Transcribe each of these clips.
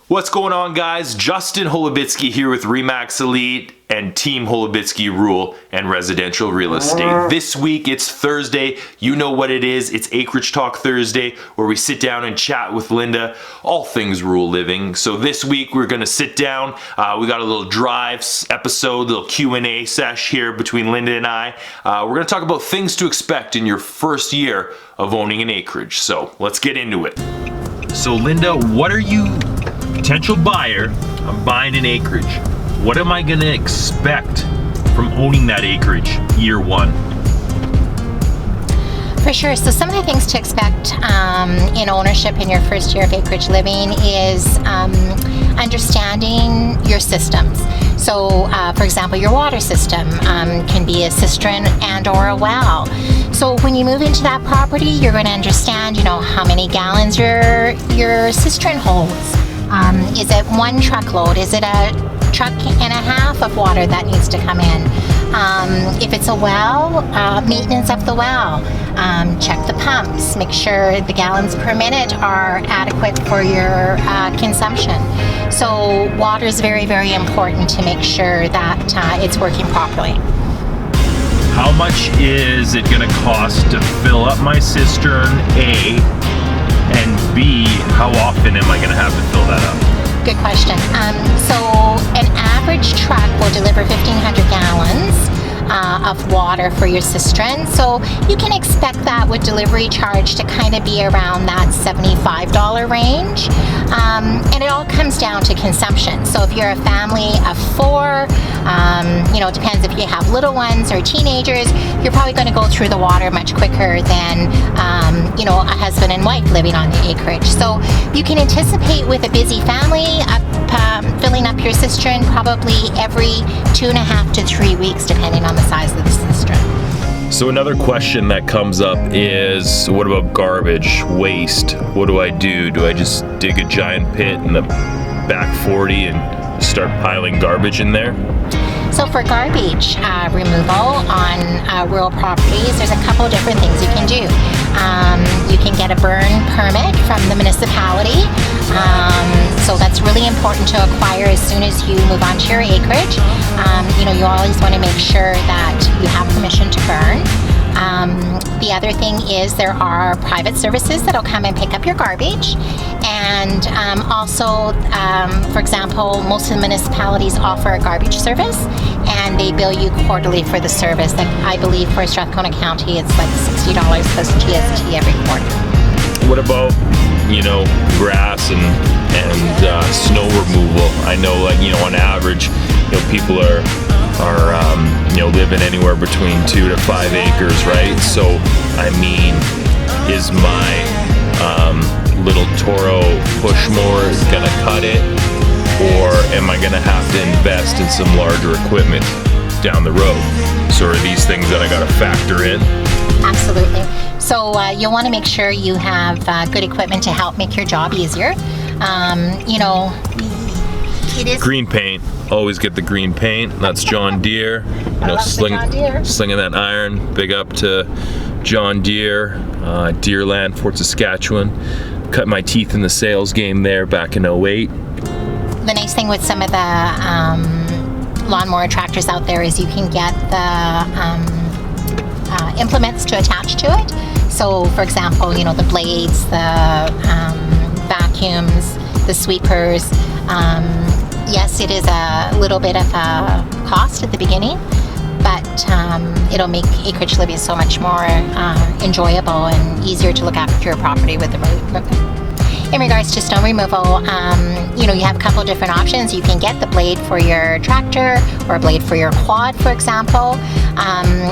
What's going on, guys? Justin Holubitsky here with Remax Elite and Team Holubitsky Rule and Residential Real Estate. This week, it's Thursday. You know what it is. It's Acreage Talk Thursday, where we sit down and chat with Linda, all things rural living. So this week, we're going to sit down. We got a little drive episode, little Q&A sesh here between Linda and I. We're going to talk about things to expect in your first year of owning an acreage. So let's get into it. So Linda, what are you... Potential buyer, I'm buying an acreage. What am I gonna expect from owning that acreage year one? For sure. So some of the things to expect in ownership in your first year of acreage living is understanding your systems. So for example, your water system can be a cistern and or a well. So when you move into that property, you're going to understand, how many gallons your cistern holds. Is it one truckload? Is it a truck and a half of water that needs to come in? If it's a well, maintenance of the well. Check the pumps. Make sure the gallons per minute are adequate for your consumption. So water is very, very important to make sure that it's working properly. How much is it going to cost to fill up my cistern, A? And B, how often am I going to have to fill that up? Good question. So an average truck will deliver 1,500 gallons of water for your cistern. So you can expect that with delivery charge to kind of be around that $75 range. And it all comes down to consumption. So if you're a family of four, it depends if you have little ones or teenagers, you're probably going to go through the water much quicker than, a husband and wife living on the acreage. So you can anticipate with a busy family filling up your cistern probably every 2.5 to 3 weeks, depending on the size of the cistern. So another question that comes up is, what about garbage, waste? What do I do? Do I just dig a giant pit in the back 40 and start piling garbage in there? So for garbage removal on rural properties, there's a couple of different things you can do. You can get a burn permit from the municipality. So that's really important to acquire as soon as you move onto your acreage. You always want to make sure that you have permission to burn. The other thing is there are private services that'll come and pick up your garbage. And also, for example, most of the municipalities offer a garbage service and they bill you quarterly for the service. Like I believe for Strathcona County, it's like $60 plus GST every quarter. What about, grass and snow removal? I know, on average, people are living anywhere between 2 to 5 acres, right? So, is my little Toro push mower gonna cut it, or am I gonna have to invest in some larger equipment down the road? So are these things that I gotta factor in? Absolutely. So you'll want to make sure you have good equipment to help make your job easier. It is green paint. Always get the green paint. That's John Deere. Slinging that iron. Big up to John Deere, Deerland, Fort Saskatchewan. Cut my teeth in the sales game there back in 2008. The nice thing with some of the lawnmower tractors out there is you can get the implements to attach to it. So for example, the blades, the vacuums, the sweepers. Yes, it is a little bit of a cost at the beginning, but it'll make acreage living so much more enjoyable and easier to look after your property with the right equipment. In regards to snow removal, you have a couple of different options. You can get the blade for your tractor or a blade for your quad, for example.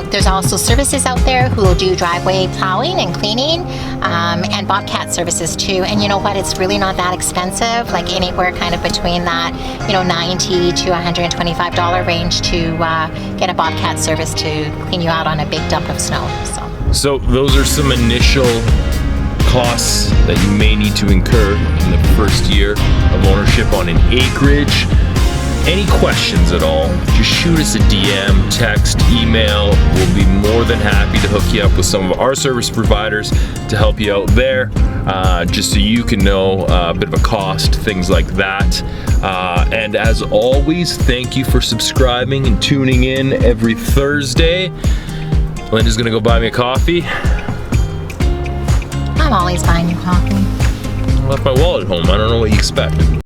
There's also services out there who will do driveway plowing and cleaning, and bobcat services too. And you know what? It's really not that expensive, like anywhere kind of between that, $90 to $125 range to get a bobcat service to clean you out on a big dump of snow. So those are some initial costs that you may need to incur in the first year of ownership on an acreage. any questions at all, just shoot us a DM, text, email. We'll be more than happy to hook you up with some of our service providers to help you out there, just so you can know a bit of a cost, things like that. And as always, thank you for subscribing and tuning in every Thursday. Linda's gonna go buy me a coffee. I'm always buying you coffee. I left my wallet at home. I don't know what you expect.